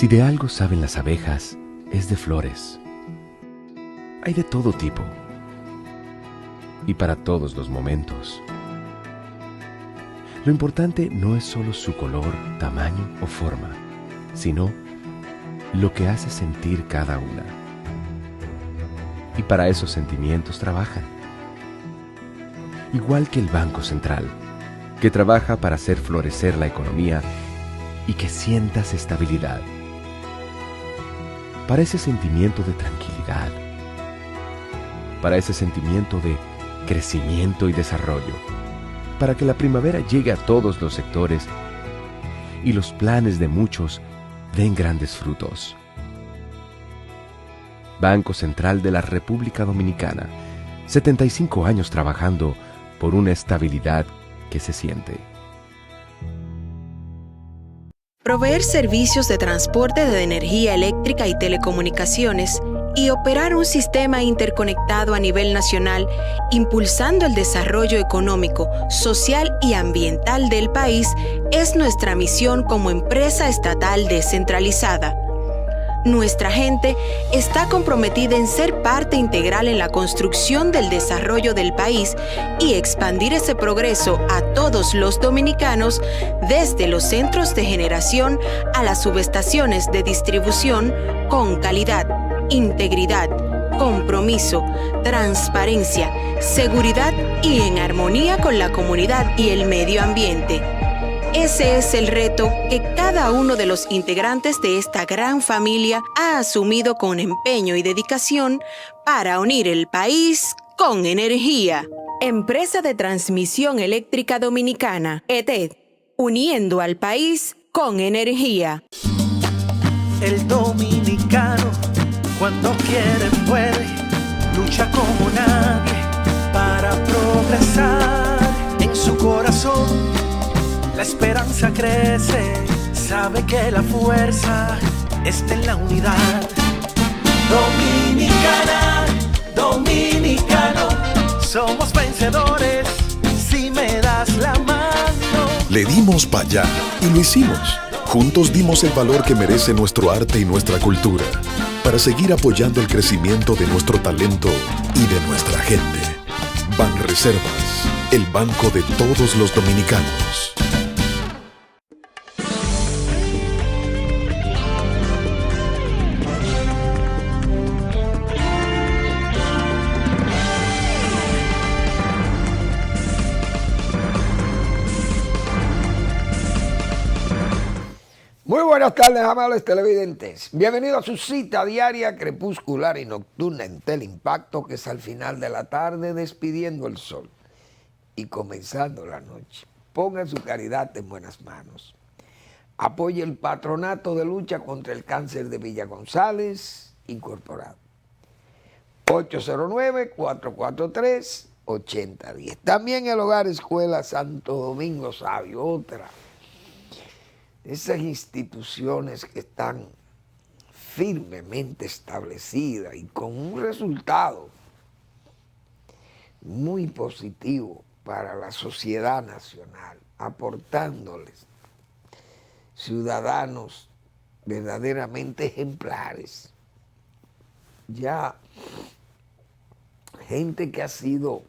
Si de algo saben las abejas, es de flores. Hay de todo tipo y para todos los momentos. Lo importante no es solo su color, tamaño o forma, sino lo que hace sentir cada una. Y para esos sentimientos trabajan. Igual que el Banco Central, que trabaja para hacer florecer la economía y que sientas estabilidad. Para ese sentimiento de tranquilidad. Para ese sentimiento de crecimiento y desarrollo. Para que la primavera llegue a todos los sectores y los planes de muchos den grandes frutos. Banco Central de la República Dominicana, 75 años trabajando por una estabilidad que se siente. Proveer servicios de transporte de energía eléctrica y telecomunicaciones y operar un sistema interconectado a nivel nacional, impulsando el desarrollo económico, social y ambiental del país, es nuestra misión como empresa estatal descentralizada. Nuestra gente está comprometida en ser parte integral en la construcción del desarrollo del país y expandir ese progreso a todos los dominicanos, desde los centros de generación a las subestaciones de distribución, con calidad, integridad, compromiso, transparencia, seguridad y en armonía con la comunidad y el medio ambiente. Ese es el reto que cada uno de los integrantes de esta gran familia ha asumido con empeño y dedicación para unir el país con energía. Empresa de Transmisión Eléctrica Dominicana, ETED, uniendo al país con energía. El dominicano, cuando quiere puede, lucha como nadie para progresar. En su corazón la esperanza crece, sabe que la fuerza está en la unidad. Dominicana, dominicano, somos vencedores si me das la mano. Le dimos para allá y lo hicimos. Juntos dimos el valor que merece nuestro arte y nuestra cultura, para seguir apoyando el crecimiento de nuestro talento y de nuestra gente. Banreservas, el banco de todos los dominicanos. Muy buenas tardes, amables televidentes. Bienvenidos a su cita diaria, crepuscular y nocturna en Teleimpacto, que es al final de la tarde despidiendo el sol y comenzando la noche. Ponga su caridad en buenas manos. Apoye el Patronato de Lucha contra el Cáncer de Villa González, incorporado. 809-443-8010. También el Hogar Escuela Santo Domingo Sabio, otra. Esas instituciones que están firmemente establecidas y con un resultado muy positivo para la sociedad nacional, aportándoles ciudadanos verdaderamente ejemplares. Ya gente que ha sido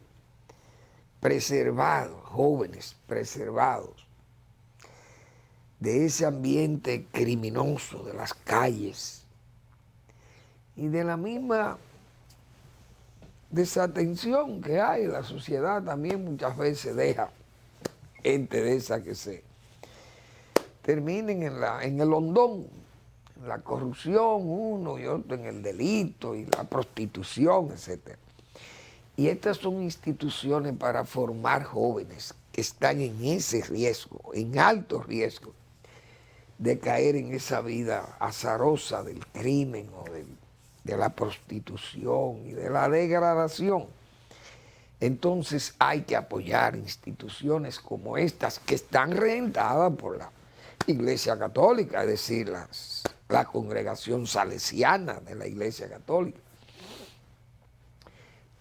preservado, jóvenes preservados de ese ambiente criminoso de las calles y de la misma desatención que hay. La sociedad también muchas veces deja gente de esa que se terminen en el hondón, en la corrupción, uno y otro en el delito y la prostitución, etc. Y estas son instituciones para formar jóvenes que están en ese riesgo, en alto riesgo, de caer en esa vida azarosa del crimen o de la prostitución y de la degradación. Entonces hay que apoyar instituciones como estas que están regentadas por la Iglesia Católica, es decir, la congregación salesiana de la Iglesia Católica.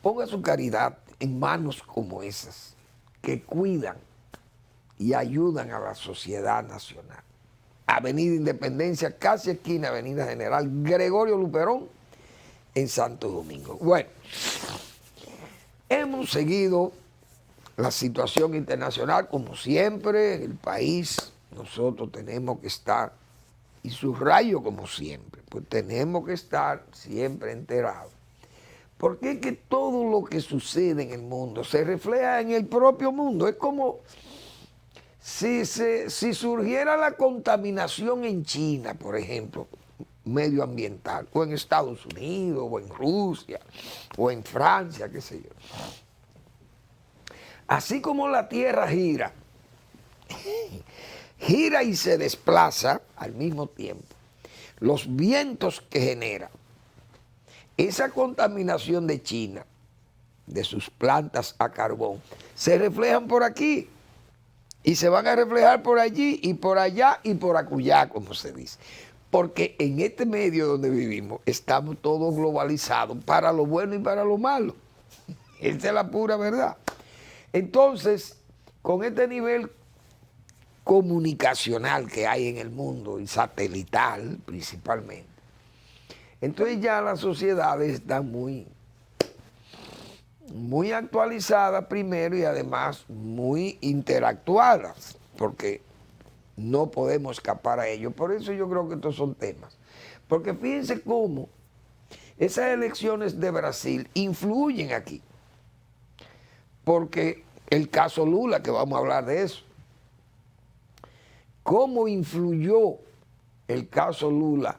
Ponga su caridad en manos como esas, que cuidan y ayudan a la sociedad nacional. Avenida Independencia, casi esquina Avenida General Gregorio Luperón, en Santo Domingo. Bueno, hemos seguido la situación internacional, como siempre, en el país. Nosotros tenemos que estar, y subrayo como siempre, pues tenemos que estar siempre enterados. Porque es que todo lo que sucede en el mundo se refleja en el propio mundo. Es como si surgiera la contaminación en China, por ejemplo, medioambiental, o en Estados Unidos, o en Rusia, o en Francia, qué sé yo. Así como la Tierra gira y se desplaza al mismo tiempo, los vientos que genera esa contaminación de China, de sus plantas a carbón, se reflejan por aquí y se van a reflejar por allí y por allá y por acullá, como se dice. Porque en este medio donde vivimos estamos todos globalizados para lo bueno y para lo malo. Esa es la pura verdad. Entonces, con este nivel comunicacional que hay en el mundo y satelital principalmente, entonces ya las sociedades están muy actualizadas primero y además muy interactuadas, porque no podemos escapar a ello. Por eso yo creo que estos son temas. Porque fíjense cómo esas elecciones de Brasil influyen aquí. Porque el caso Lula, que vamos a hablar de eso, cómo influyó el caso Lula,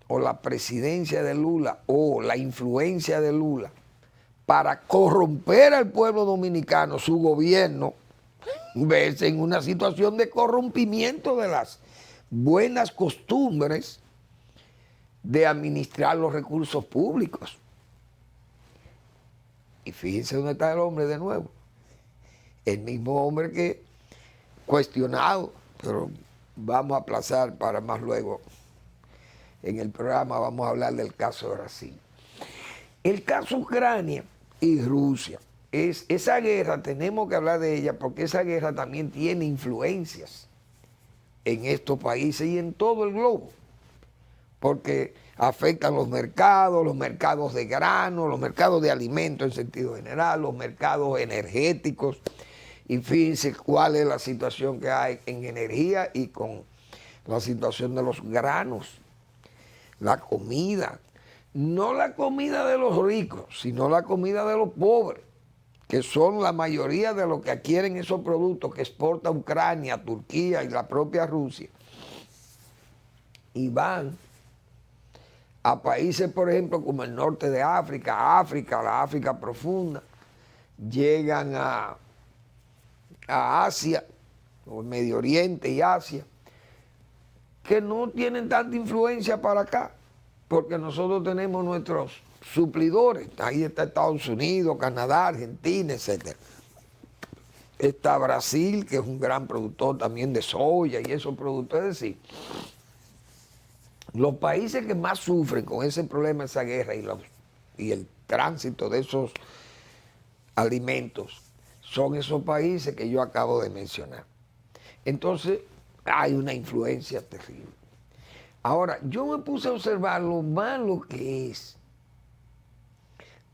o la presidencia de Lula, o la influencia de Lula, para corromper al pueblo dominicano, su gobierno, verse en una situación de corrompimiento de las buenas costumbres de administrar los recursos públicos. Y fíjense dónde está el hombre de nuevo. El mismo hombre que cuestionado, pero vamos a aplazar para más luego. En el programa vamos a hablar del caso de Brasil. El caso Ucrania y Rusia. Esa guerra tenemos que hablar de ella porque esa guerra también tiene influencias en estos países y en todo el globo. Porque afectan los mercados de grano, los mercados de alimentos en sentido general, los mercados energéticos. Y fíjense cuál es la situación que hay en energía y con la situación de los granos. La comida, no la comida de los ricos, sino la comida de los pobres, que son la mayoría de los que adquieren esos productos que exporta Ucrania, Turquía y la propia Rusia. Y van a países, por ejemplo, como el norte de África, la África profunda, llegan a Asia, o Medio Oriente y Asia, que no tienen tanta influencia para acá, porque nosotros tenemos nuestros suplidores. Ahí está Estados Unidos, Canadá, Argentina, etc. Está Brasil, que es un gran productor también de soya y esos productos. Es decir, los países que más sufren con ese problema, esa guerra y el tránsito de esos alimentos, son esos países que yo acabo de mencionar. Entonces, hay una influencia terrible. Ahora, yo me puse a observar lo malo que es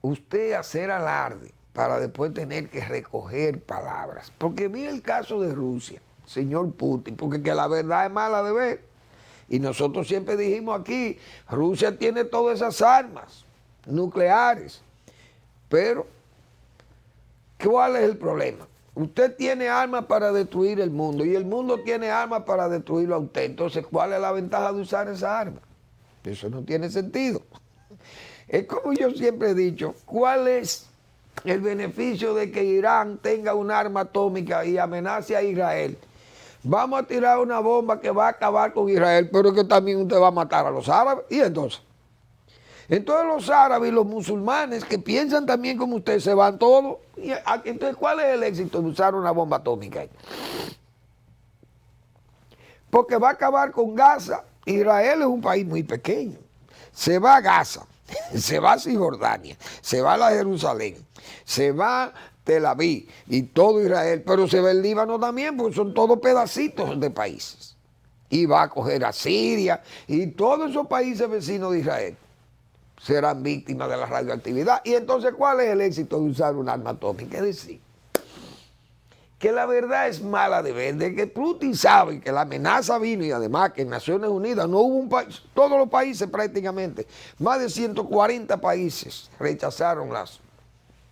usted hacer alarde para después tener que recoger palabras. Porque vi el caso de Rusia, señor Putin, porque que la verdad es mala de ver. Y nosotros siempre dijimos aquí, Rusia tiene todas esas armas nucleares. Pero, ¿cuál es el problema? Usted tiene armas para destruir el mundo y el mundo tiene armas para destruirlo a usted. Entonces, ¿cuál es la ventaja de usar esa arma? Eso no tiene sentido. Es como yo siempre he dicho, ¿cuál es el beneficio de que Irán tenga un arma atómica y amenace a Israel? Vamos a tirar una bomba que va a acabar con Israel, pero que también usted va a matar a los árabes. ¿Y entonces? Entonces los árabes y los musulmanes que piensan también como usted se van todos. Entonces, ¿cuál es el éxito de usar una bomba atómica? Porque va a acabar con Gaza. Israel es un país muy pequeño. Se va a Gaza, se va a Cisjordania, se va a la Jerusalén, se va a Tel Aviv y todo Israel, pero se va el Líbano también, porque son todos pedacitos de países. y va a coger a Siria, y todos esos países vecinos de Israel serán víctimas de la radioactividad. Y entonces, ¿cuál es el éxito de usar un arma atómica? Es decir, que la verdad es mala de ver, de que Putin sabe que la amenaza vino, y además que en Naciones Unidas no hubo un país, todos los países prácticamente, más de 140 países rechazaron las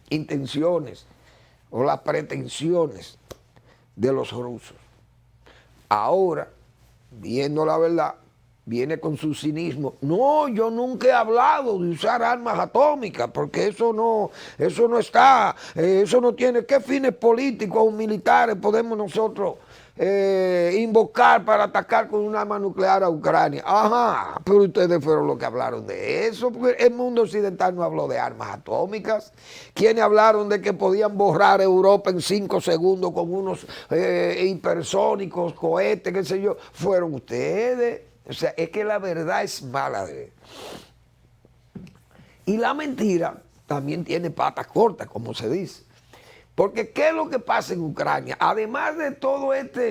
intenciones o las pretensiones de los rusos. Ahora, viendo la verdad, viene con su cinismo. No, yo nunca he hablado de usar armas atómicas, porque eso no está, eso no tiene, ¿qué fines políticos o militares podemos nosotros invocar para atacar con un arma nuclear a Ucrania? Ajá, pero ustedes fueron los que hablaron de eso, porque el mundo occidental no habló de armas atómicas. ¿Quiénes hablaron de que podían borrar Europa en 5 segundos con unos hipersónicos, cohetes, qué sé yo? Fueron ustedes. O sea, es que la verdad es mala de ver. Y la mentira también tiene patas cortas, como se dice. Porque ¿qué es lo que pasa en Ucrania? Además de todo esta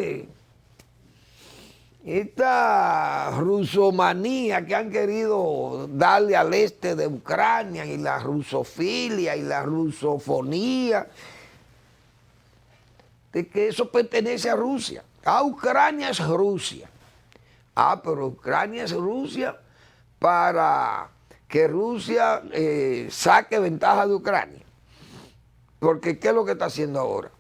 rusomanía que han querido darle al este de Ucrania, y la rusofilia y la rusofonía, de que eso pertenece a Rusia. Ucrania es Rusia. Pero Ucrania es Rusia para que Rusia saque ventaja de Ucrania. Porque ¿qué es lo que está haciendo ahora?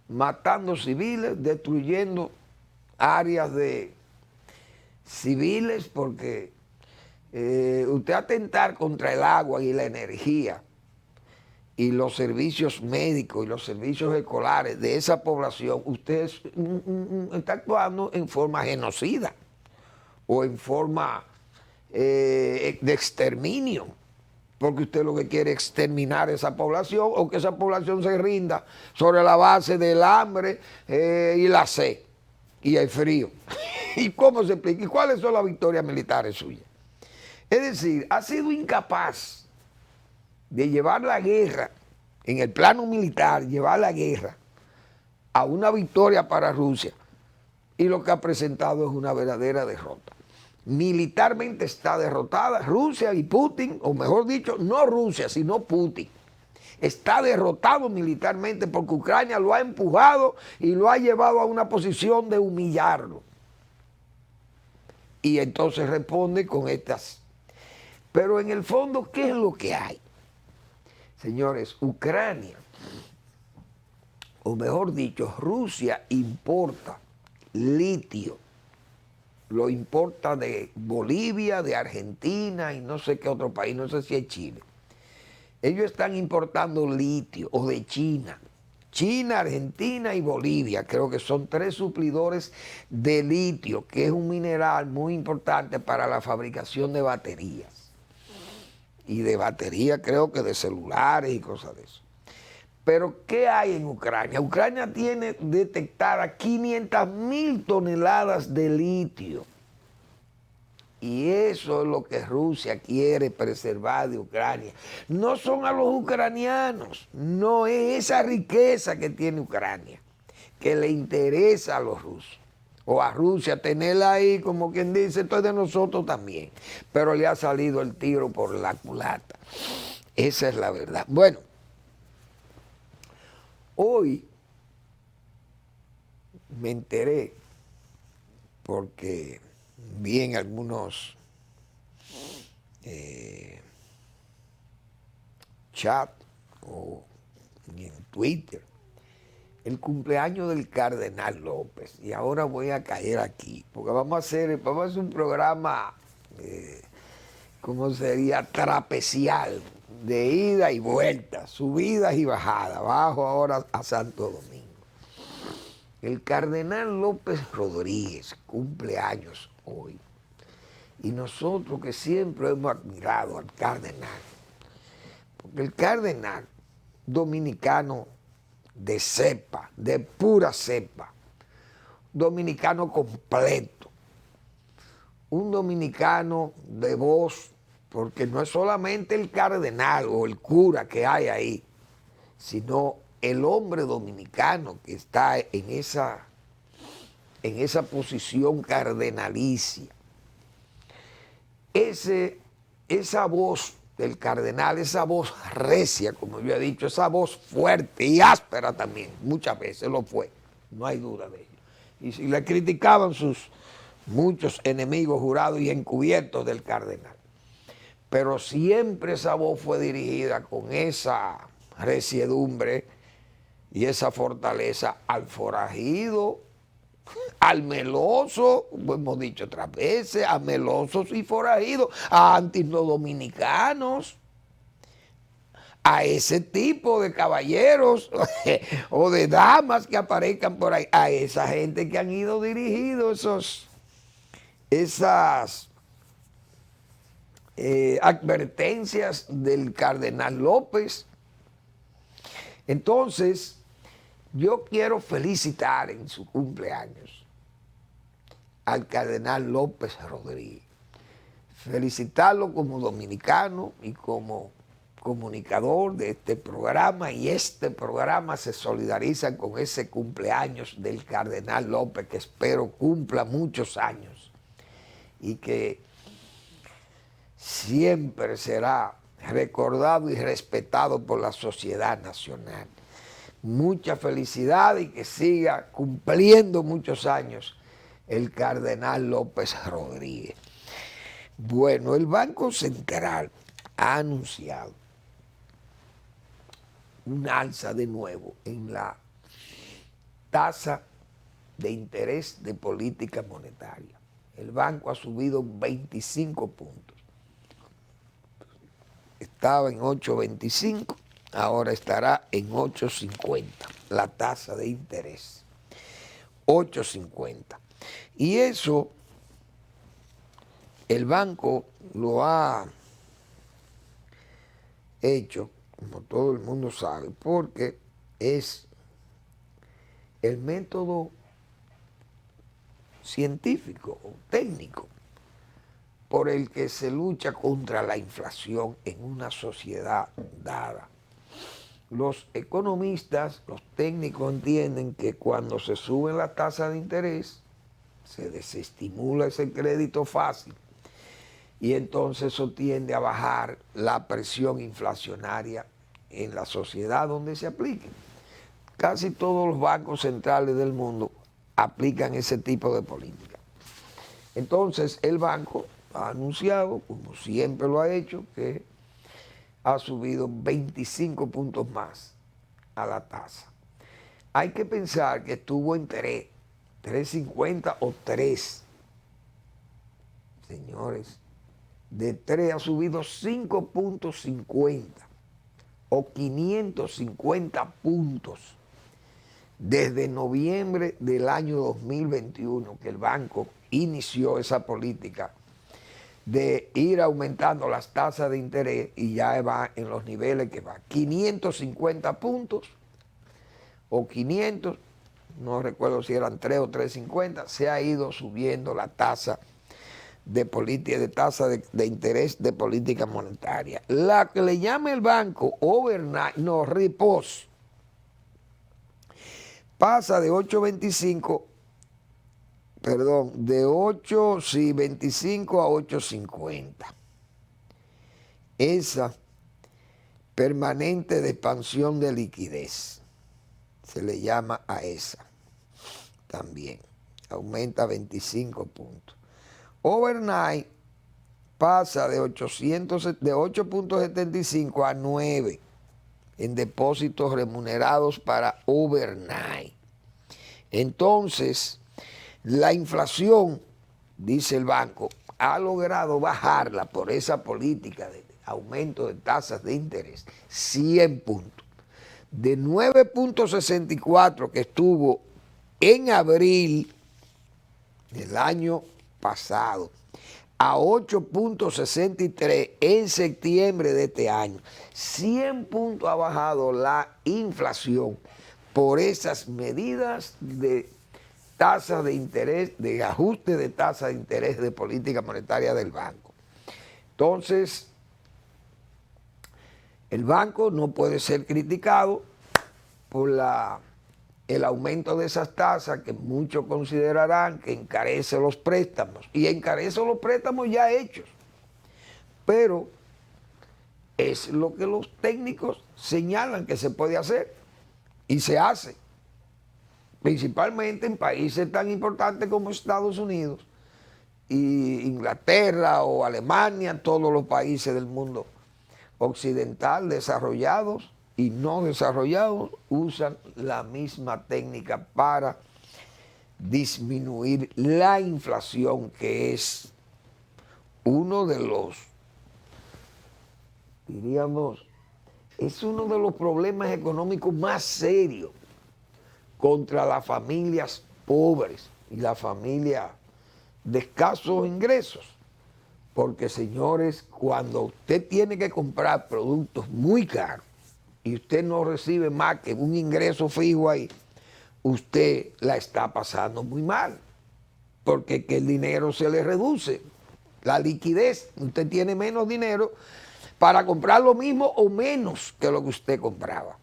Matando civiles, destruyendo áreas de civiles, porque usted atentar contra el agua y la energía y los servicios médicos y los servicios escolares de esa población, usted está actuando en forma genocida o en forma de exterminio, porque usted lo que quiere es exterminar esa población, o que esa población se rinda sobre la base del hambre y la sed y el frío. ¿Y cómo se explica? ¿Y cuáles son las victorias militares suyas? Es decir, ha sido incapaz de llevar la guerra, en el plano militar, llevar la guerra a una victoria para Rusia, y lo que ha presentado es una verdadera derrota. Militarmente está derrotada Rusia, y Putin, o mejor dicho, no Rusia, sino Putin, está derrotado militarmente, porque Ucrania lo ha empujado y lo ha llevado a una posición de humillarlo. Y entonces responde con estas. Pero en el fondo, ¿qué es lo que hay? Señores, Ucrania, o mejor dicho, Rusia importa litio. Lo importa de Bolivia, de Argentina y no sé qué otro país, no sé si es Chile. Ellos están importando litio, o de China. China, Argentina y Bolivia, creo que son 3 suplidores de litio, que es un mineral muy importante para la fabricación de baterías. Y de batería creo que de celulares y cosas de eso. Pero ¿qué hay en Ucrania? Ucrania tiene detectadas 500.000 toneladas de litio. Y eso es lo que Rusia quiere preservar de Ucrania. No son a los ucranianos, no es esa riqueza que tiene Ucrania, que le interesa a los rusos. O a Rusia tenerla ahí, como quien dice, esto es de nosotros también. Pero le ha salido el tiro por la culata. Esa es la verdad. Bueno, hoy me enteré, porque vi en algunos chats o en Twitter el cumpleaños del Cardenal López, y ahora voy a caer aquí, porque vamos a hacer un programa, ¿cómo sería? Trapecial, de ida y vuelta, subidas y bajadas, bajo ahora a Santo Domingo. El Cardenal López Rodríguez cumple años hoy, y nosotros que siempre hemos admirado al Cardenal, porque el Cardenal dominicano de cepa, de pura cepa, dominicano completo, un dominicano de voz, porque no es solamente el cardenal o el cura que hay ahí, sino el hombre dominicano que está en esa en esa posición cardenalicia. Esa voz del cardenal, esa voz recia, como yo he dicho, esa voz fuerte y áspera también, muchas veces lo fue, no hay duda de ello. Y si le criticaban sus muchos enemigos jurados y encubiertos del cardenal. Pero siempre esa voz fue dirigida con esa resiedumbre y esa fortaleza al forajido, al meloso, como hemos dicho otras veces, a melosos y forajidos, a antinominicanos, a ese tipo de caballeros o de damas que aparezcan por ahí, a esa gente que han ido dirigidos esas advertencias del cardenal López. Entonces, yo quiero felicitar en su cumpleaños al cardenal López Rodríguez. Felicitarlo como dominicano y como comunicador de este programa, y este programa se solidariza con ese cumpleaños del cardenal López, que espero cumpla muchos años y que siempre será recordado y respetado por la sociedad nacional. Mucha felicidad y que siga cumpliendo muchos años el cardenal López Rodríguez. Bueno, el Banco Central ha anunciado un alza de nuevo en la tasa de interés de política monetaria. El banco ha subido 25 puntos. Estaba en 8.25, ahora estará en 8.50, la tasa de interés. 8.50. Y eso el banco lo ha hecho, como todo el mundo sabe, porque es el método científico o técnico por el que se lucha contra la inflación en una sociedad dada. Los economistas, los técnicos entienden que cuando se sube la tasa de interés, se desestimula ese crédito fácil y entonces eso tiende a bajar la presión inflacionaria en la sociedad donde se aplique. Casi todos los bancos centrales del mundo aplican ese tipo de política. Entonces el banco ha anunciado, como siempre lo ha hecho, que ha subido 25 puntos más a la tasa. Hay que pensar que estuvo en 3.50 o 3. Señores, de 3 ha subido 5.50 o 550 puntos desde noviembre del año 2021, que el banco inició esa política de ir aumentando las tasas de interés y ya va en los niveles que va. 550 puntos o 500, no recuerdo si eran 3 o 3.50, se ha ido subiendo la tasa de política, de interés de política monetaria. La que le llama el banco overnight, no, repos, pasa de 8.25, de 8.25 a 8.50. Esa permanente de expansión de liquidez se le llama a esa también, aumenta 25 puntos. Overnight pasa de 8.75 a 9 en depósitos remunerados para overnight. Entonces, la inflación, dice el banco, ha logrado bajarla por esa política de aumento de tasas de interés 100 puntos. De 9.64 que estuvo en abril del año pasado a 8.63 en septiembre de este año. 100 puntos ha bajado la inflación por esas medidas de tasas de interés, de ajuste de tasa de interés de política monetaria del banco. Entonces, el banco no puede ser criticado por la el aumento de esas tasas, que muchos considerarán que encarece los préstamos, y encarece los préstamos ya hechos, pero es lo que los técnicos señalan que se puede hacer, y se hace, principalmente en países tan importantes como Estados Unidos, y Inglaterra o Alemania, todos los países del mundo occidental, desarrollados y no desarrollados, usan la misma técnica para disminuir la inflación, que es uno de los, diríamos, es uno de los problemas económicos más serios contra las familias pobres y las familias de escasos ingresos. Porque, señores, cuando usted tiene que comprar productos muy caros y usted no recibe más que un ingreso fijo ahí, usted la está pasando muy mal, porque que el dinero se le reduce, la liquidez, usted tiene menos dinero para comprar lo mismo o menos que lo que usted compraba.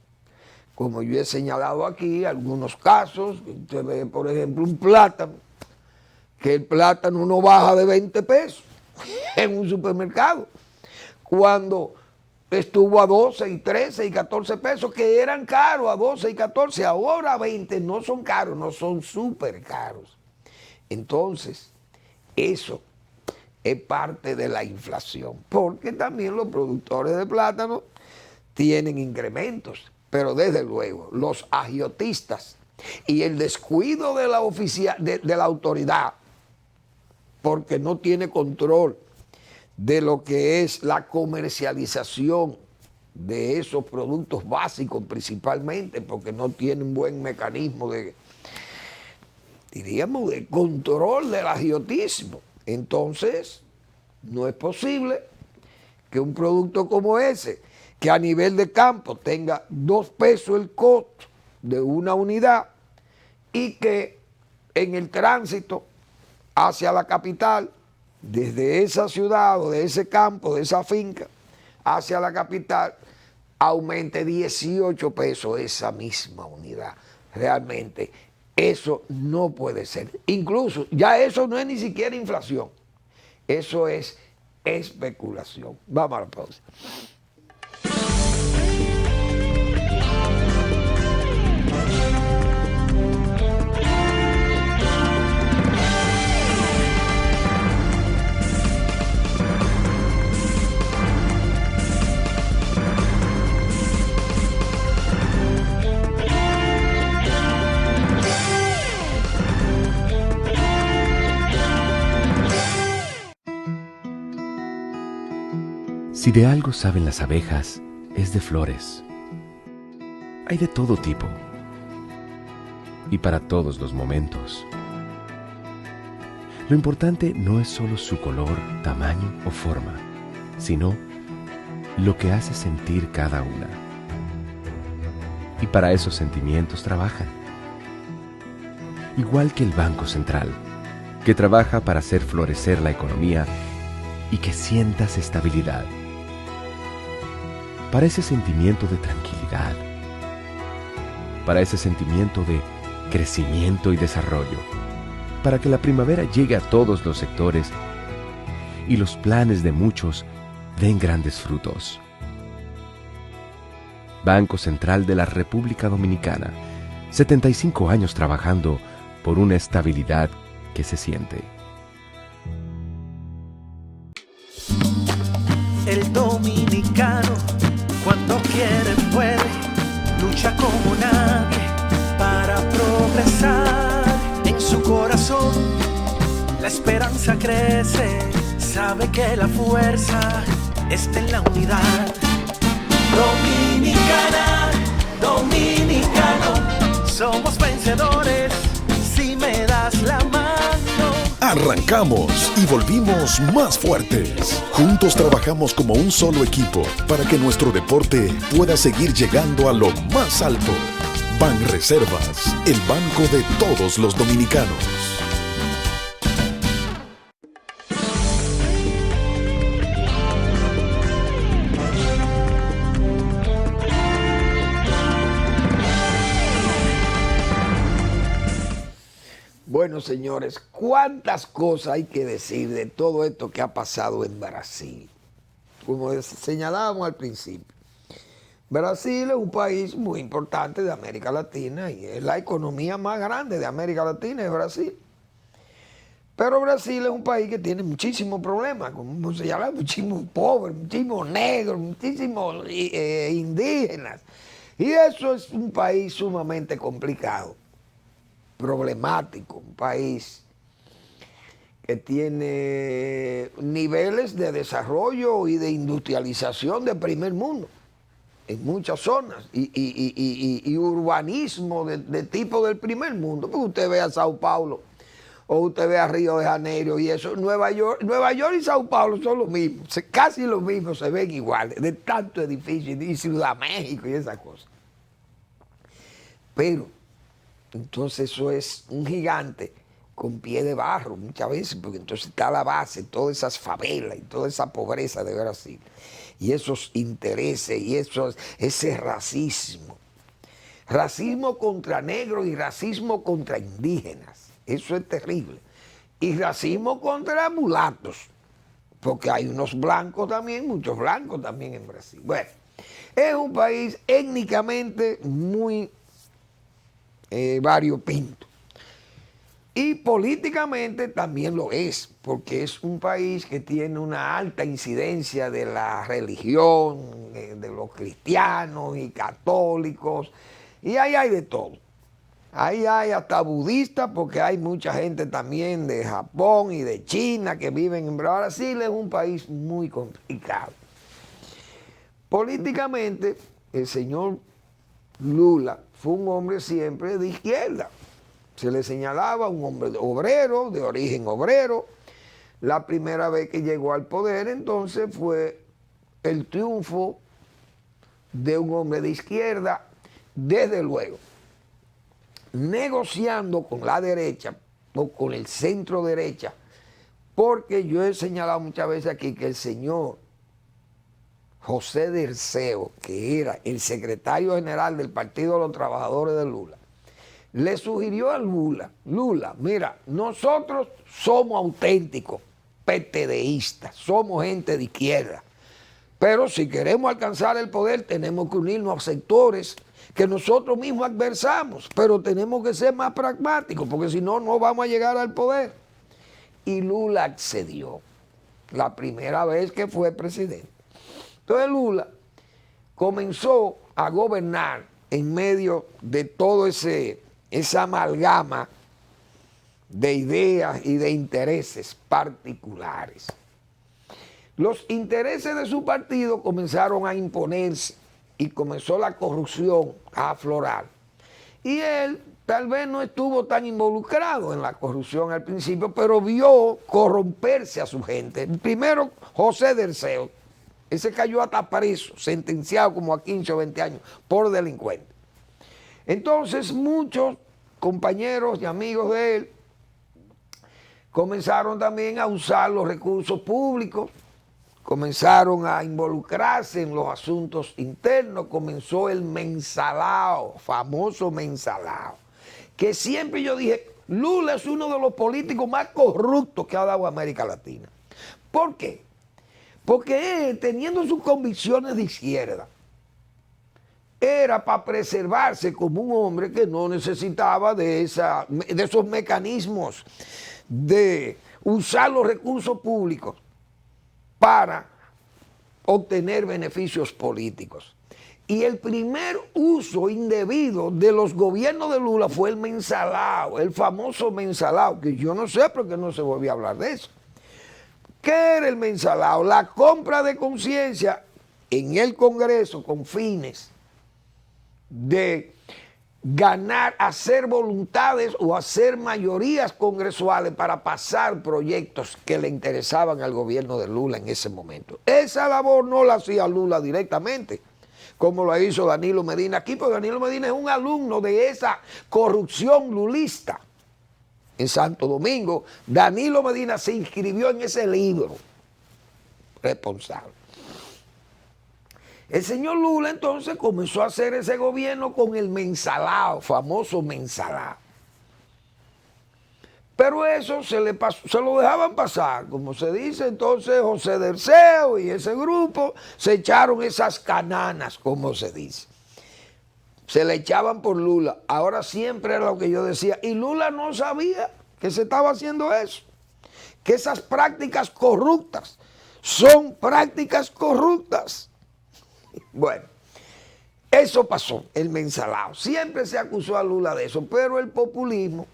Como yo he señalado aquí, algunos casos, usted ve, por ejemplo, un plátano, que el plátano no baja de 20 pesos en un supermercado, cuando estuvo a 12 y 13 y 14 pesos, que eran caros a 12 y 14, ahora 20, no son caros, no son súper caros. Entonces, eso es parte de la inflación, porque también los productores de plátano tienen incrementos, pero desde luego los agiotistas y el descuido de la autoridad, porque no tiene control de lo que es la comercialización de esos productos básicos, principalmente porque no tiene un buen mecanismo de, diríamos, de control del agiotismo. Entonces, no es posible que un producto como ese, que a nivel de campo tenga 2 pesos el costo de una unidad, y que en el tránsito hacia la capital, desde esa ciudad o de ese campo, de esa finca, hacia la capital, aumente 18 pesos esa misma unidad. Realmente eso no puede ser. Incluso ya eso no es ni siquiera inflación, eso es especulación. Vamos a la pausa. Si de algo saben las abejas, es de flores. Hay de todo tipo y para todos los momentos. Lo importante no es solo su color, tamaño o forma, sino lo que hace sentir cada una. Y para esos sentimientos trabajan. Igual que el Banco Central, que trabaja para hacer florecer la economía y que sientas estabilidad. Para ese sentimiento de tranquilidad, para ese sentimiento de crecimiento y desarrollo, para que la primavera llegue a todos los sectores y los planes de muchos den grandes frutos. Banco Central de la República Dominicana, 75 años trabajando por una estabilidad que se siente. El dominicano, cuando quiere puede, lucha como nadie para progresar. En su corazón la esperanza crece, sabe que la fuerza está en la unidad. Dominicana, dominicano, somos vencedores si me das la mano. Arrancamos y volvimos más fuertes. Juntos trabajamos como un solo equipo para que nuestro deporte pueda seguir llegando a lo más alto. Banreservas, el banco de todos los dominicanos. Bueno, señores, cuántas cosas hay que decir de todo esto que ha pasado en Brasil. Como señalábamos al principio, Brasil es un país muy importante de América Latina y es la economía más grande de América Latina, es Brasil. Pero Brasil es un país que tiene muchísimos problemas, como se llama, muchísimos pobres, muchísimos negros, muchísimos indígenas. Y eso es un país sumamente complicado, problemático, un país que tiene niveles de desarrollo y de industrialización de primer mundo en muchas zonas y urbanismo de tipo del primer mundo. Porque usted ve a Sao Paulo o usted ve a Río de Janeiro y eso, Nueva York y Sao Paulo son los mismos, casi los mismos, se ven iguales, de tanto edificio, y Ciudad México y esas cosas. Pero, entonces eso es un gigante con pie de barro muchas veces, porque entonces está la base, todas esas favelas y toda esa pobreza de Brasil, y esos intereses y ese racismo. Racismo contra negros y racismo contra indígenas. Eso es terrible. Y racismo contra mulatos, porque hay unos blancos también, muchos blancos también en Brasil. Bueno, es un país étnicamente muy variopinto. Y políticamente también lo es, porque es un país que tiene una alta incidencia de la religión, de los cristianos y católicos, y ahí hay de todo. Ahí hay hasta budistas, porque hay mucha gente también de Japón y de China que viven en Brasil. Es un país muy complicado. Políticamente, el señor Lula fue un hombre siempre de izquierda. Se le señalaba un hombre obrero, de origen obrero. La primera vez que llegó al poder, entonces, fue el triunfo de un hombre de izquierda, desde luego, negociando con la derecha o con el centro derecha, porque yo he señalado muchas veces aquí que el señor José Dirceu, que era el secretario general del Partido de los Trabajadores de Lula, le sugirió a Lula, mira, nosotros somos auténticos PTDistas, somos gente de izquierda, pero si queremos alcanzar el poder tenemos que unirnos a sectores que nosotros mismos adversamos, pero tenemos que ser más pragmáticos, porque si no, no vamos a llegar al poder. Y Lula accedió, la primera vez que fue presidente. Entonces Lula comenzó a gobernar en medio de todo esa amalgama de ideas y de intereses particulares. Los intereses de su partido comenzaron a imponerse y comenzó la corrupción a aflorar. Y él tal vez no estuvo tan involucrado en la corrupción al principio, pero vio corromperse a su gente. Primero, José Dirceu, ese cayó hasta preso, sentenciado como a 15 o 20 años por delincuente. Entonces muchos compañeros y amigos de él comenzaron también a usar los recursos públicos, comenzaron a involucrarse en los asuntos internos, comenzó el mensalao, famoso mensalao, que siempre yo dije, Lula es uno de los políticos más corruptos que ha dado América Latina. ¿Por qué? Porque él, teniendo sus convicciones de izquierda, era para preservarse como un hombre que no necesitaba de esos mecanismos de usar los recursos públicos para obtener beneficios políticos. Y el primer uso indebido de los gobiernos de Lula fue el mensalao, el famoso mensalao, que yo no sé por qué no se volvió a hablar de eso. ¿Qué era el mensalao? La compra de conciencia en el Congreso con fines de ganar, hacer voluntades o hacer mayorías congresuales para pasar proyectos que le interesaban al gobierno de Lula en ese momento. Esa labor no la hacía Lula directamente, como lo hizo Danilo Medina aquí, porque Danilo Medina es un alumno de esa corrupción lulista. En Santo Domingo, Danilo Medina se inscribió en ese libro responsable. El señor Lula entonces comenzó a hacer ese gobierno con el mensalao, famoso mensalao. Pero eso se lo dejaban pasar, como se dice. Entonces José Dirceu y ese grupo se echaron esas cananas, como se dice. Se le echaban por Lula. Ahora siempre era lo que yo decía. Y Lula no sabía que se estaba haciendo eso. Que esas prácticas corruptas son prácticas corruptas. Bueno, eso pasó, el mensalao. Siempre se acusó a Lula de eso, pero el populismo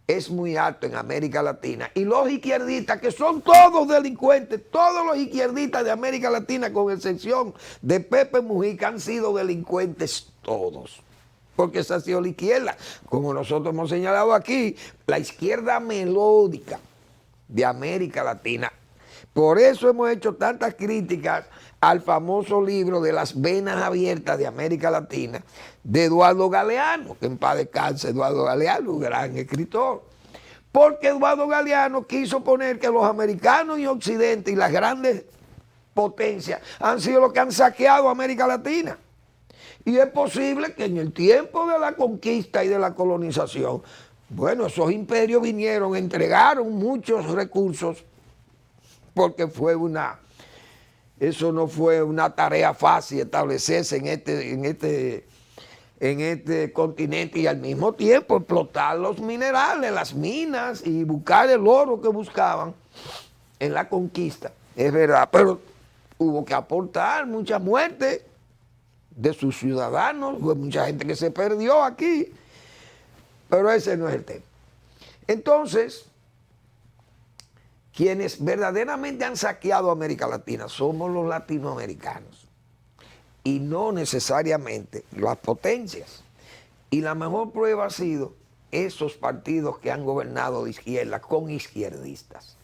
es muy alto en América Latina. Y los izquierdistas, que son todos delincuentes, todos los izquierdistas de América Latina, con excepción de Pepe Mujica, han sido delincuentes todos. Porque esa ha sido la izquierda. Como nosotros hemos señalado aquí, la izquierda melódica de América Latina. Por eso hemos hecho tantas críticas al famoso libro de Las Venas Abiertas de América Latina, de Eduardo Galeano, que en paz descanse Eduardo Galeano, un gran escritor. Porque Eduardo Galeano quiso poner que los americanos y Occidente y las grandes potencias han sido los que han saqueado América Latina. Y es posible que en el tiempo de la conquista y de la colonización, bueno, esos imperios vinieron, entregaron muchos recursos, porque eso no fue una tarea fácil establecerse en este continente y al mismo tiempo explotar los minerales, las minas y buscar el oro que buscaban en la conquista. Es verdad, pero hubo que aportar mucha muerte de sus ciudadanos, hubo mucha gente que se perdió aquí, pero ese no es el tema. Entonces, quienes verdaderamente han saqueado América Latina somos los latinoamericanos y no necesariamente las potencias. Y la mejor prueba ha sido esos partidos que han gobernado de izquierda con izquierdistas.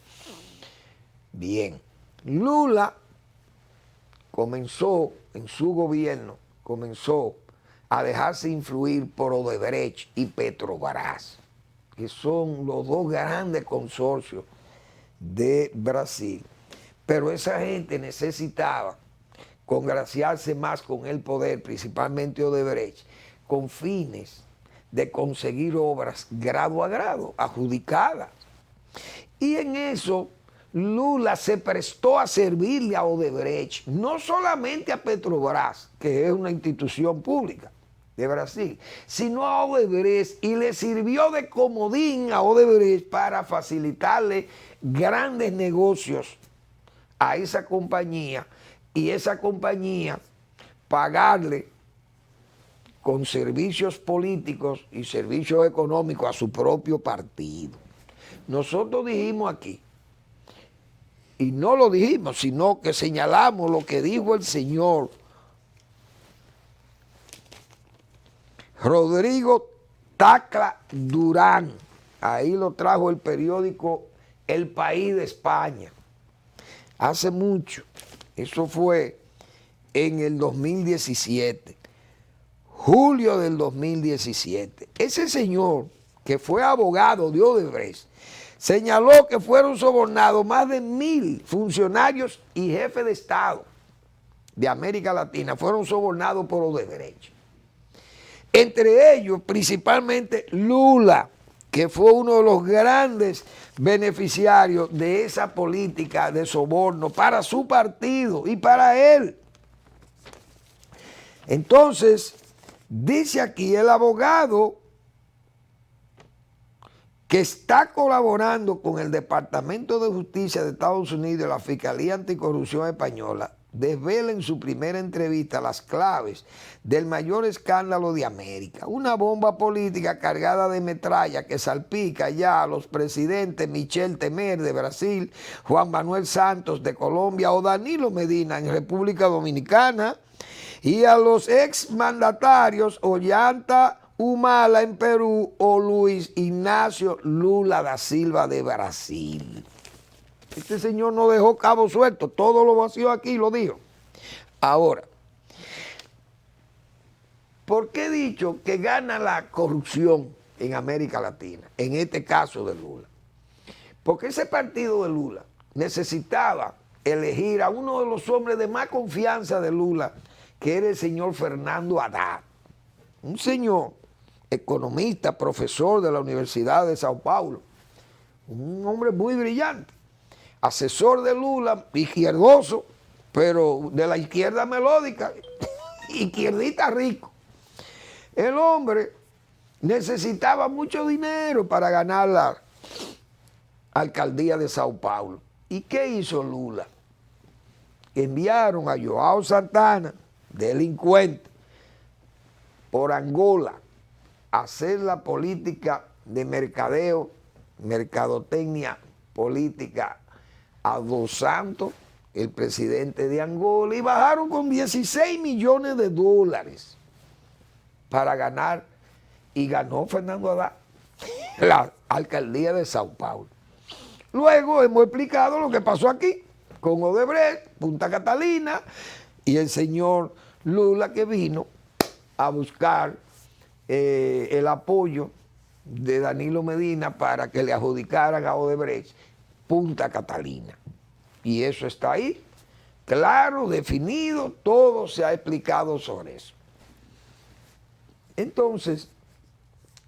Bien, Lula comenzó en su gobierno, a dejarse influir por Odebrecht y Petrobras, que son los dos grandes consorcios de Brasil. Pero esa gente necesitaba congraciarse más con el poder, principalmente Odebrecht, con fines de conseguir obras grado a grado, adjudicadas. Y en eso Lula se prestó a servirle a Odebrecht, no solamente a Petrobras, que es una institución pública de Brasil, sino a Odebrecht, y le sirvió de comodín a Odebrecht para facilitarle grandes negocios a esa compañía, y esa compañía pagarle con servicios políticos y servicios económicos a su propio partido. Nosotros dijimos aquí, y no lo dijimos, sino que señalamos lo que dijo el señor Rodrigo Tacla Durán. Ahí lo trajo el periódico El País de España. Hace mucho. Eso fue en el 2017. Julio del 2017. Ese señor, que fue abogado de Odebrecht, señaló que fueron sobornados más de 1,000 funcionarios y jefes de Estado de América Latina. Fueron sobornados por Odebrecht. Entre ellos, principalmente Lula, que fue uno de los grandes beneficiarios de esa política de soborno para su partido y para él. Entonces, dice aquí el abogado que está colaborando con el Departamento de Justicia de Estados Unidos y la Fiscalía Anticorrupción Española, desvela en su primera entrevista las claves del mayor escándalo de América. Una bomba política cargada de metralla que salpica ya a los presidentes Michel Temer de Brasil, Juan Manuel Santos de Colombia o Danilo Medina en República Dominicana, y a los exmandatarios Ollanta Humala en Perú o Luis Ignacio Lula da Silva de Brasil. Este señor no dejó cabo suelto, todo lo vació aquí, lo dijo. Ahora, ¿por qué he dicho que gana la corrupción en América Latina? En este caso de Lula. Porque ese partido de Lula necesitaba elegir a uno de los hombres de más confianza de Lula, que era el señor Fernando Haddad. Un señor economista, profesor de la Universidad de Sao Paulo, un hombre muy brillante, asesor de Lula, izquierdoso, pero de la izquierda melódica, izquierdita rico. El hombre necesitaba mucho dinero para ganar la alcaldía de Sao Paulo. ¿Y qué hizo Lula? Enviaron a Joao Santana, delincuente, por Angola, a hacer la política de mercadeo, mercadotecnia política a Dos Santos, el presidente de Angola, y bajaron con 16 millones de dólares para ganar, y ganó Fernando Haddad la alcaldía de Sao Paulo. Luego hemos explicado lo que pasó aquí con Odebrecht, Punta Catalina, y el señor Lula, que vino a buscar el apoyo de Danilo Medina para que le adjudicaran a Odebrecht Punta Catalina. Y eso está ahí, claro, definido, todo se ha explicado sobre eso. Entonces,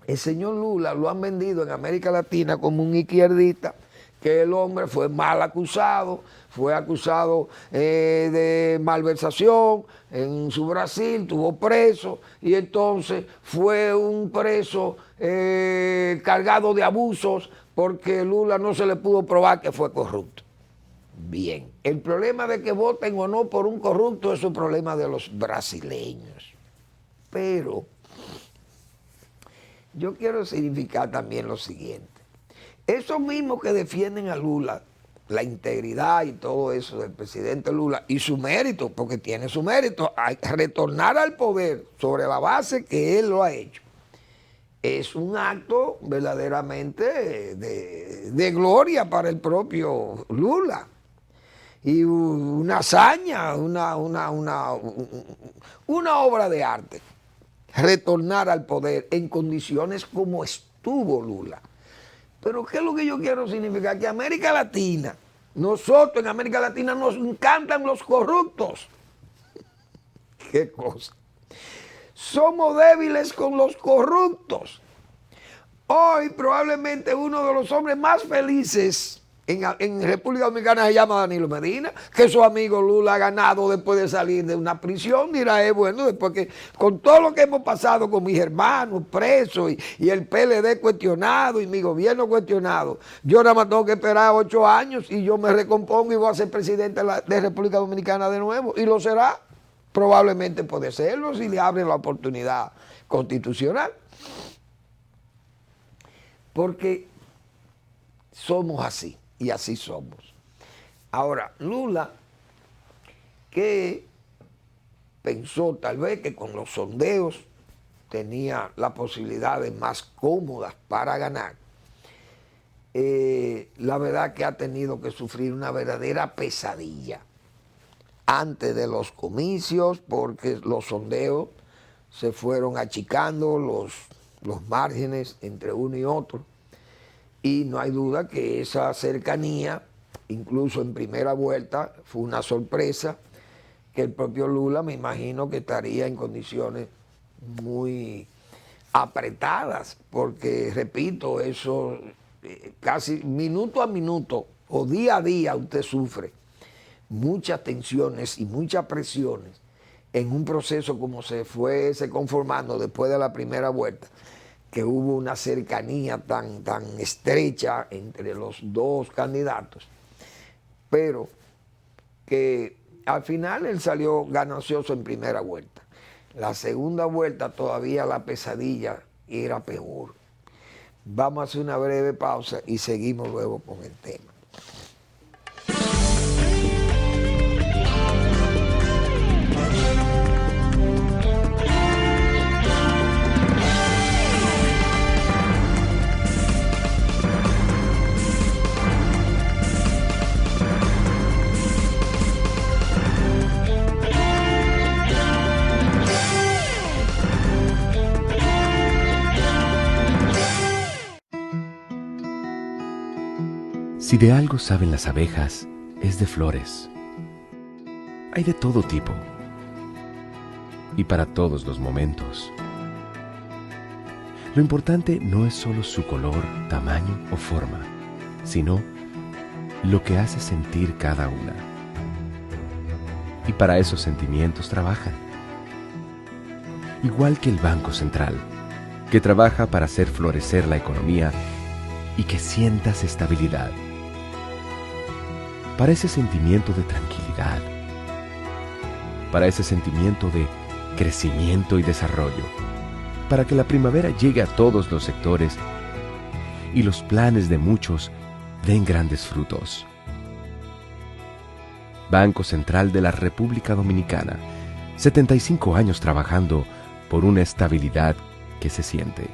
el señor Lula lo han vendido en América Latina como un izquierdista, que el hombre fue mal acusado, fue acusado de malversación en su Brasil, tuvo preso, y entonces fue un preso cargado de abusos porque Lula no se le pudo probar que fue corrupto. Bien, el problema de que voten o no por un corrupto es un problema de los brasileños. Pero yo quiero significar también lo siguiente. Esos mismos que defienden a Lula, la integridad y todo eso del presidente Lula, y su mérito, porque tiene su mérito, a retornar al poder sobre la base que él lo ha hecho, es un acto verdaderamente de gloria para el propio Lula. Y una hazaña, una obra de arte, retornar al poder en condiciones como estuvo Lula. Pero ¿qué es lo que yo quiero significar? Que América Latina, nosotros en América Latina nos encantan los corruptos. ¿Qué cosa? Somos débiles con los corruptos. Hoy probablemente uno de los hombres más felices en República Dominicana se llama Danilo Medina, que su amigo Lula ha ganado después de salir de una prisión. Mira, bueno, después que con todo lo que hemos pasado con mis hermanos presos y el PLD cuestionado y mi gobierno cuestionado, yo nada más tengo que esperar 8 años y yo me recompongo y voy a ser presidente de República Dominicana de nuevo, y lo será. Probablemente puede serlo si le abren la oportunidad constitucional. Porque somos así. Y así somos. Ahora, Lula, que pensó tal vez que con los sondeos tenía las posibilidades más cómodas para ganar, la verdad que ha tenido que sufrir una verdadera pesadilla antes de los comicios, porque los sondeos se fueron achicando los márgenes entre uno y otro. Y no hay duda que esa cercanía, incluso en primera vuelta, fue una sorpresa, que el propio Lula me imagino que estaría en condiciones muy apretadas, porque, repito, eso casi minuto a minuto o día a día usted sufre muchas tensiones y muchas presiones en un proceso como se conformando después de la primera vuelta, que hubo una cercanía tan estrecha entre los dos candidatos, pero que al final él salió ganancioso en primera vuelta. La segunda vuelta todavía la pesadilla era peor. Vamos a hacer una breve pausa y seguimos luego con el tema. Si de algo saben las abejas, es de flores. Hay de todo tipo y para todos los momentos. Lo importante no es solo su color, tamaño o forma, sino lo que hace sentir cada una. Y para esos sentimientos trabajan. Igual que el Banco Central, que trabaja para hacer florecer la economía y que sientas estabilidad. Para ese sentimiento de tranquilidad. Para ese sentimiento de crecimiento y desarrollo. Para que la primavera llegue a todos los sectores y los planes de muchos den grandes frutos. Banco Central de la República Dominicana, 75 años trabajando por una estabilidad que se siente.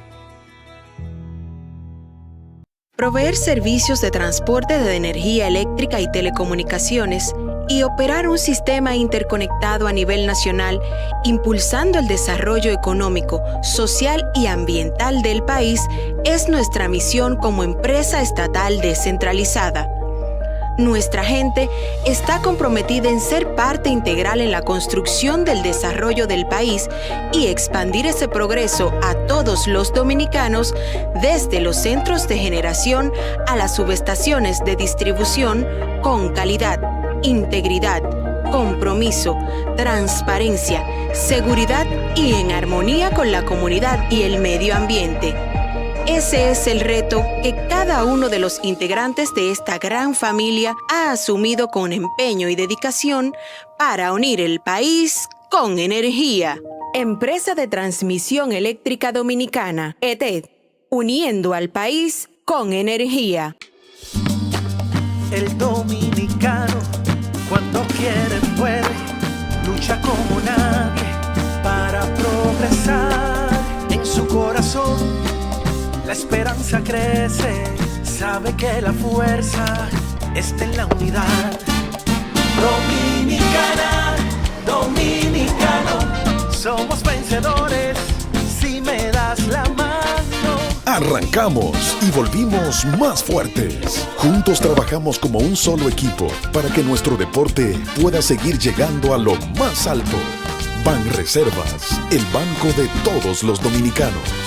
Proveer servicios de transporte de energía eléctrica y telecomunicaciones y operar un sistema interconectado a nivel nacional, impulsando el desarrollo económico, social y ambiental del país, es nuestra misión como empresa estatal descentralizada. Nuestra gente está comprometida en ser parte integral en la construcción del desarrollo del país y expandir ese progreso a todos los dominicanos, desde los centros de generación a las subestaciones de distribución, con calidad, integridad, compromiso, transparencia, seguridad y en armonía con la comunidad y el medio ambiente. Ese es el reto que cada uno de los integrantes de esta gran familia ha asumido con empeño y dedicación para unir el país con energía. Empresa de Transmisión Eléctrica Dominicana, ETED, uniendo al país con energía. El dominicano, cuando quiere puede, lucha como nadie para progresar. En su corazón la esperanza crece, sabe que la fuerza está en la unidad. Dominicana, dominicano, somos vencedores si me das la mano. Arrancamos y volvimos más fuertes. Juntos trabajamos como un solo equipo para que nuestro deporte pueda seguir llegando a lo más alto. Banreservas, el banco de todos los dominicanos.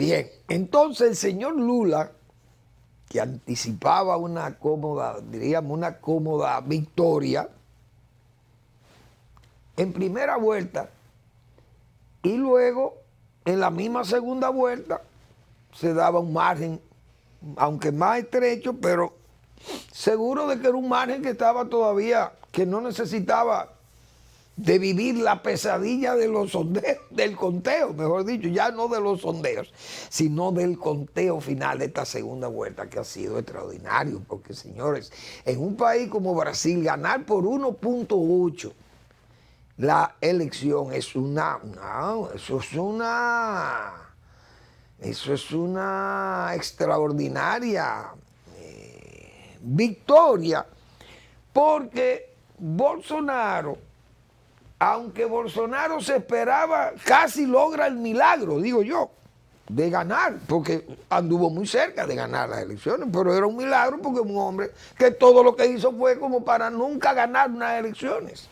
Bien, entonces el señor Lula, que anticipaba una cómoda, diríamos una cómoda victoria, en primera vuelta, y luego en la misma segunda vuelta se daba un margen, aunque más estrecho, pero seguro de que era un margen que estaba todavía, que no necesitaba de vivir la pesadilla de los sondeos, del conteo, mejor dicho, ya no de los sondeos, sino del conteo final de esta segunda vuelta, que ha sido extraordinario, porque señores, en un país como Brasil, ganar por 1.8 la elección es eso es una extraordinaria victoria, porque Bolsonaro, aunque Bolsonaro se esperaba, casi logra el milagro, digo yo, de ganar, porque anduvo muy cerca de ganar las elecciones, pero era un milagro porque un hombre que todo lo que hizo fue como para nunca ganar unas elecciones.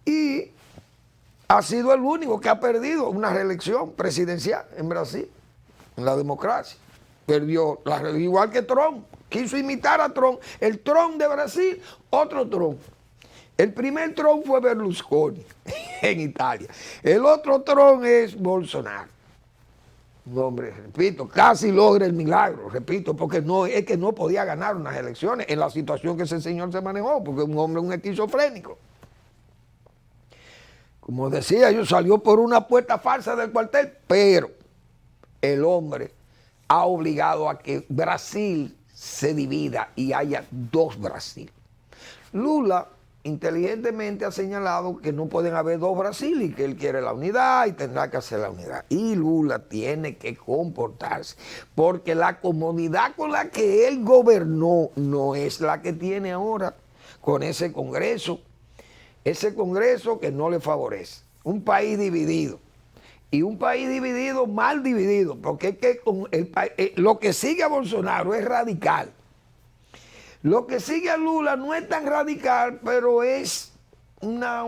Y ha sido el único que ha perdido una reelección presidencial en Brasil, en la democracia. Perdió, igual que Trump, quiso imitar a Trump, el Trump de Brasil, otro Trump. El primer Trump fue Berlusconi en Italia. El otro Trump es Bolsonaro. Un hombre, repito, casi logra el milagro, repito, porque no es que no podía ganar unas elecciones en la situación que ese señor se manejó, porque un hombre es un esquizofrénico. Como decía yo, salió por una puerta falsa del cuartel, pero el hombre ha obligado a que Brasil se divida y haya dos Brasil. Lula inteligentemente ha señalado que no pueden haber dos Brasil y que él quiere la unidad y tendrá que hacer la unidad. Y Lula tiene que comportarse, porque la comodidad con la que él gobernó no es la que tiene ahora con ese Congreso que no le favorece. Un país dividido Y un país dividido, mal dividido, porque es que lo que sigue a Bolsonaro es radical. Lo que sigue a Lula no es tan radical, pero es una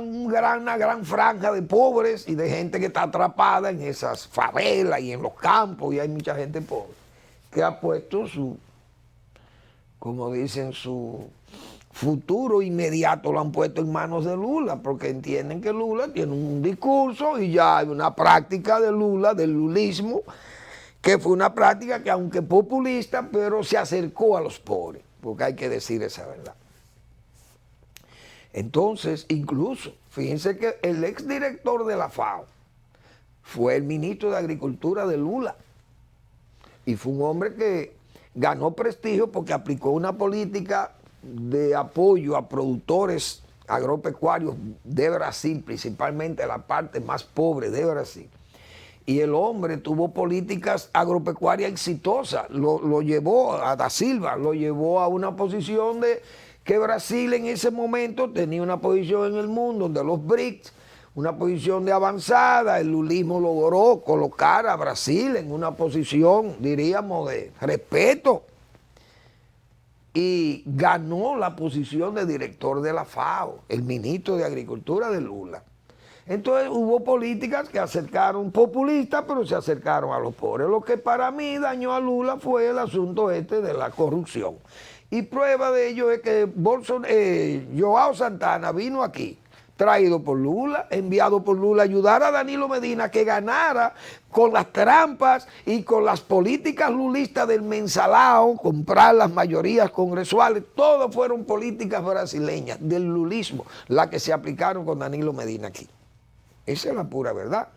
gran franja de pobres y de gente que está atrapada en esas favelas y en los campos, y hay mucha gente pobre que ha puesto su, como dicen, su futuro inmediato lo han puesto en manos de Lula, porque entienden que Lula tiene un discurso y ya hay una práctica de Lula, del lulismo, que fue una práctica que aunque populista, pero se acercó a los pobres, porque hay que decir esa verdad. Entonces, incluso, fíjense que el exdirector de la FAO fue el ministro de Agricultura de Lula, y fue un hombre que ganó prestigio porque aplicó una política de apoyo a productores agropecuarios de Brasil, principalmente la parte más pobre de Brasil. Y el hombre tuvo políticas agropecuarias exitosas, lo llevó a Da Silva, lo llevó a una posición de que Brasil en ese momento tenía una posición en el mundo de los BRICS, una posición de avanzada. El lulismo logró colocar a Brasil en una posición, diríamos, de respeto, y ganó la posición de director de la FAO, el ministro de Agricultura de Lula. Entonces hubo políticas que acercaron, populistas, pero se acercaron a los pobres. Lo que para mí dañó a Lula fue el asunto de la corrupción. Y prueba de ello es que Joao Santana vino aquí, traído por Lula, enviado por Lula, a ayudar a Danilo Medina que ganara con las trampas y con las políticas lulistas del mensalao, comprar las mayorías congresuales. Todas fueron políticas brasileñas del lulismo, las que se aplicaron con Danilo Medina aquí. Esa es la pura verdad.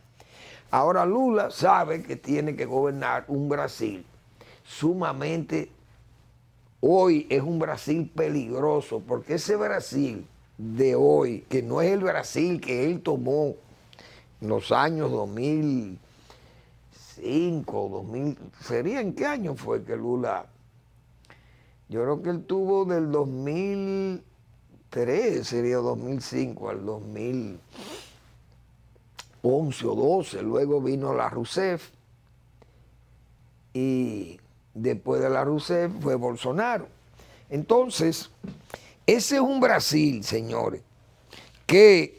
Ahora Lula sabe que tiene que gobernar un Brasil sumamente, hoy es un Brasil peligroso, porque ese Brasil de hoy, que no es el Brasil que él tomó en los años 2005, 2000, ¿sería en qué año fue que Lula? Yo creo que él tuvo del 2003, sería 2005 al 2011 o 12, luego vino la Rousseff y después de la Rousseff fue Bolsonaro. Entonces, ese es un Brasil, señores, que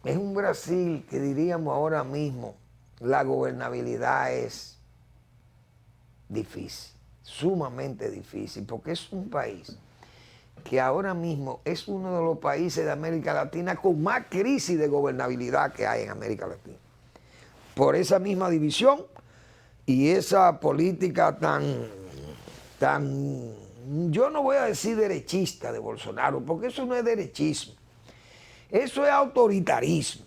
es un Brasil que diríamos ahora mismo la gobernabilidad es difícil, sumamente difícil, porque es un país que ahora mismo es uno de los países de América Latina con más crisis de gobernabilidad que hay en América Latina. Por esa misma división y esa política tan, yo no voy a decir derechista de Bolsonaro, porque eso no es derechismo, eso es autoritarismo,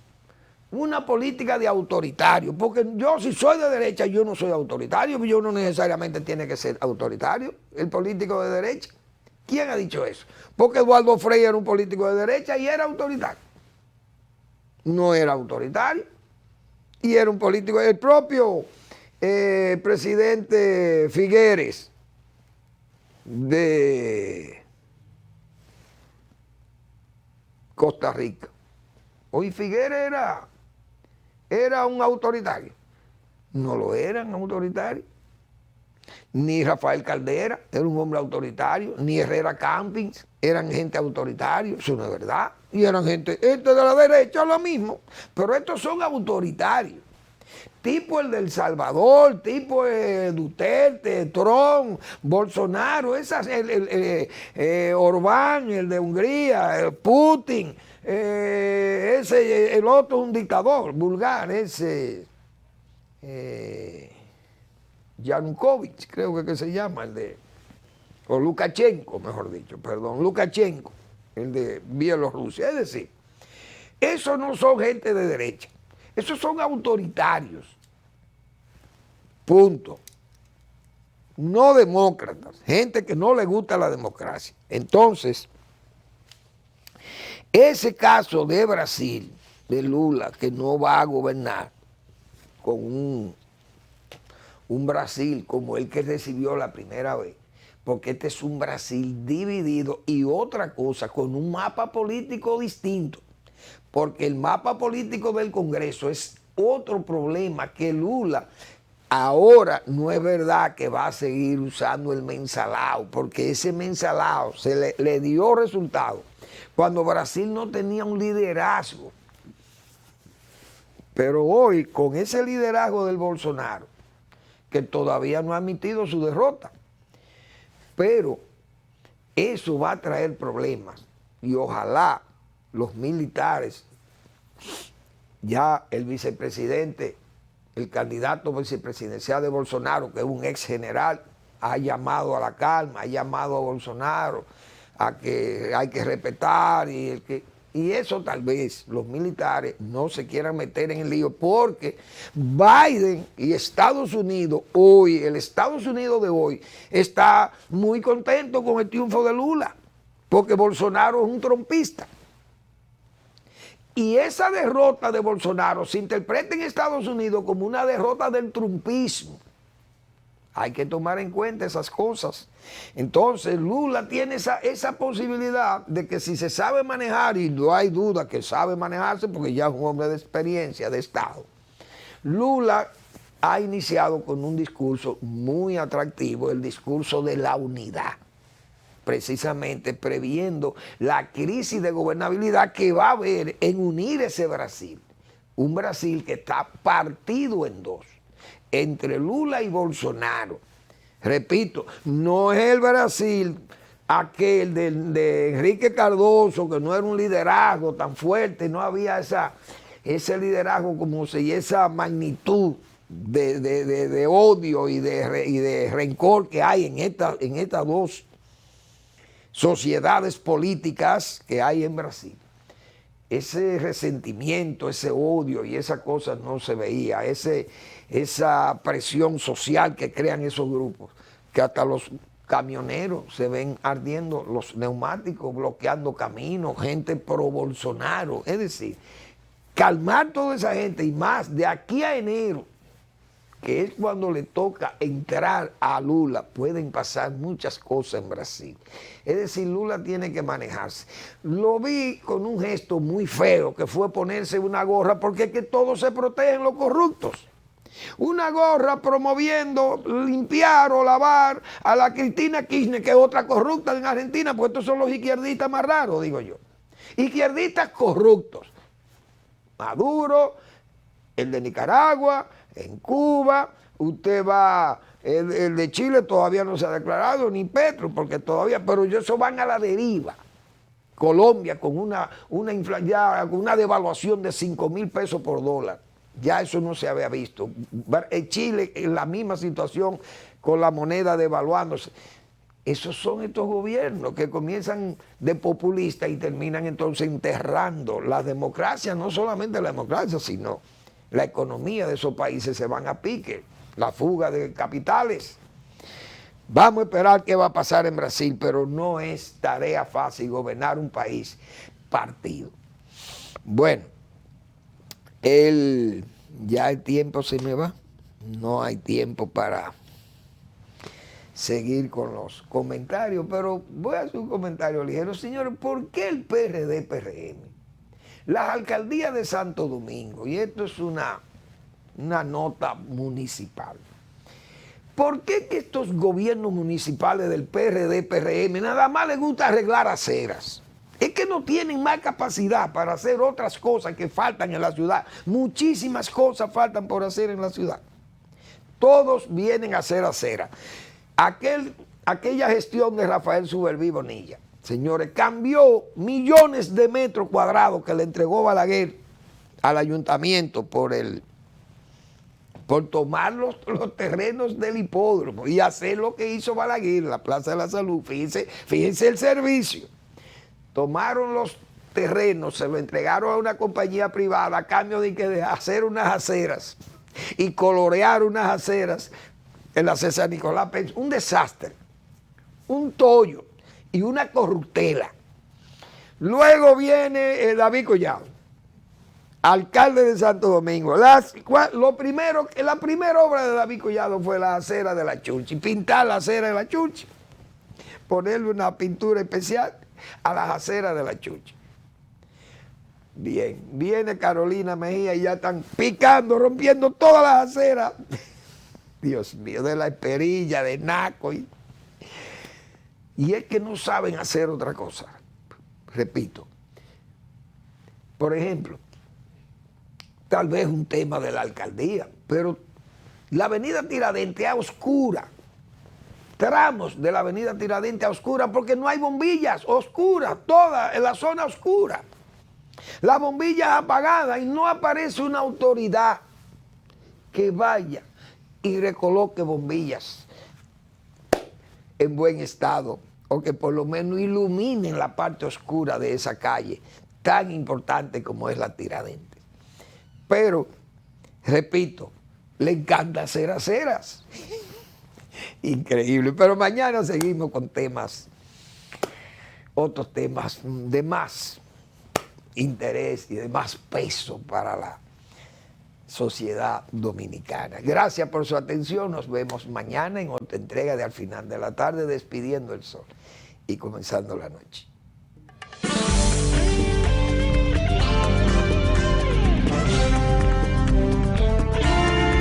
una política de autoritario, porque yo si soy de derecha, yo no soy autoritario, yo no necesariamente tiene que ser autoritario, el político de derecha. ¿Quién ha dicho eso? Porque Eduardo Frei era un político de derecha y era autoritario. No era autoritario y era un político, el propio presidente Figueres de Costa Rica. Hoy Figueres era un autoritario. No lo eran autoritario. Ni Rafael Caldera era un hombre autoritario, ni Herrera Campins eran gente autoritaria, eso no es verdad. Y eran gente de la derecha, lo mismo, pero estos son autoritarios. Tipo el de El Salvador, tipo Duterte, Trump, Bolsonaro, Orbán, el de Hungría, Putin, el otro es un dictador vulgar, Yanukovych, creo que se llama, o Lukashenko, mejor dicho, perdón, Lukashenko, el de Bielorrusia. Es decir, esos no son gente de derecha, esos son autoritarios, punto. No demócratas, gente que no le gusta la democracia. Entonces, ese caso de Brasil, de Lula, que no va a gobernar con un Brasil como el que recibió la primera vez, porque este es un Brasil dividido y otra cosa, con un mapa político distinto, porque el mapa político del Congreso es otro problema que Lula ahora no es verdad que va a seguir usando el mensalao, porque ese mensalao le dio resultado cuando Brasil no tenía un liderazgo. Pero hoy, con ese liderazgo del Bolsonaro, que todavía no ha admitido su derrota, pero eso va a traer problemas y ojalá los militares, ya el vicepresidente, el candidato vicepresidencial de Bolsonaro, que es un ex general, ha llamado a la calma, ha llamado a Bolsonaro a que hay que respetar y eso tal vez los militares no se quieran meter en el lío, porque Biden y Estados Unidos hoy, el Estados Unidos de hoy, está muy contento con el triunfo de Lula, porque Bolsonaro es un trompista. Y esa derrota de Bolsonaro se interpreta en Estados Unidos como una derrota del trumpismo. Hay que tomar en cuenta esas cosas. Entonces Lula tiene esa posibilidad de que si se sabe manejar, y no hay duda que sabe manejarse porque ya es un hombre de experiencia, de Estado, Lula ha iniciado con un discurso muy atractivo, el discurso de la unidad, precisamente previendo la crisis de gobernabilidad que va a haber en unir ese Brasil, un Brasil que está partido en dos, entre Lula y Bolsonaro. Repito, no es el Brasil aquel de Enrique Cardoso, que no era un liderazgo tan fuerte, no había ese liderazgo como y esa magnitud de odio y de rencor que hay en estas dos sociedades políticas que hay en Brasil. Ese resentimiento, ese odio y esa cosa no se veía, esa presión social que crean esos grupos, que hasta los camioneros se ven ardiendo los neumáticos, bloqueando caminos, gente pro Bolsonaro. Es decir, calmar toda esa gente y más de aquí a enero, que es cuando le toca entrar a Lula, pueden pasar muchas cosas en Brasil. Es decir, Lula tiene que manejarse. Lo vi con un gesto muy feo, que fue ponerse una gorra, porque es que todos se protegen los corruptos. Una gorra promoviendo limpiar o lavar a la Cristina Kirchner, que es otra corrupta en Argentina, pues estos son los izquierdistas más raros, digo yo. Izquierdistas corruptos. Maduro, el de Nicaragua, en Cuba, usted va, el de Chile todavía no se ha declarado, ni Petro, porque todavía, pero eso van a la deriva. Colombia con una devaluación de 5.000 pesos por dólar. Ya eso no se había visto. Chile en la misma situación con la moneda devaluándose. Esos son estos gobiernos que comienzan de populistas y terminan entonces enterrando la democracia, no solamente la democracia, sino la economía de esos países se van a pique, la fuga de capitales. Vamos a esperar qué va a pasar en Brasil, pero no es tarea fácil gobernar un país partido. Bueno, ya el tiempo se me va, no hay tiempo para seguir con los comentarios, pero voy a hacer un comentario ligero. Señores, ¿por qué el PRD-PRM? Las alcaldías de Santo Domingo, y esto es una nota municipal, ¿por qué que estos gobiernos municipales del PRD-PRM nada más les gusta arreglar aceras? Es que no tienen más capacidad para hacer otras cosas que faltan en la ciudad. Muchísimas cosas faltan por hacer en la ciudad. Todos vienen a hacer acera. Aquella gestión de Rafael Suberví Bonilla, señores, cambió millones de metros cuadrados que le entregó Balaguer al ayuntamiento por tomar los terrenos del hipódromo y hacer lo que hizo Balaguer en la Plaza de la Salud. Fíjense el servicio. Tomaron los terrenos, se lo entregaron a una compañía privada a cambio de hacer unas aceras y colorear unas aceras en la César Nicolás Pence. Un desastre, un tollo y una corruptela. Luego viene David Collado, alcalde de Santo Domingo. La primera obra de David Collado fue la acera de la Churchi, pintar la acera de la Churchi, ponerle una pintura especial a las aceras de la Churchi. Bien, viene Carolina Mejía y ya están picando, rompiendo todas las aceras. Dios mío, de la Esperilla, de Naco. Y es que no saben hacer otra cosa. Repito. Por ejemplo, tal vez un tema de la alcaldía, pero la avenida Tiradentes a oscura. Tramos de la avenida Tiradentes a oscura porque no hay bombillas, oscuras, toda en la zona oscura. La bombilla apagada y no aparece una autoridad que vaya y recoloque bombillas en buen estado o que por lo menos iluminen la parte oscura de esa calle tan importante como es la Tiradentes. Pero, repito, le encanta hacer aceras. Increíble. Pero mañana seguimos con temas, otros temas de más interés y de más peso para la sociedad dominicana. Gracias por su atención. Nos vemos mañana en otra entrega de Al Final de la Tarde, despidiendo el sol y comenzando la noche.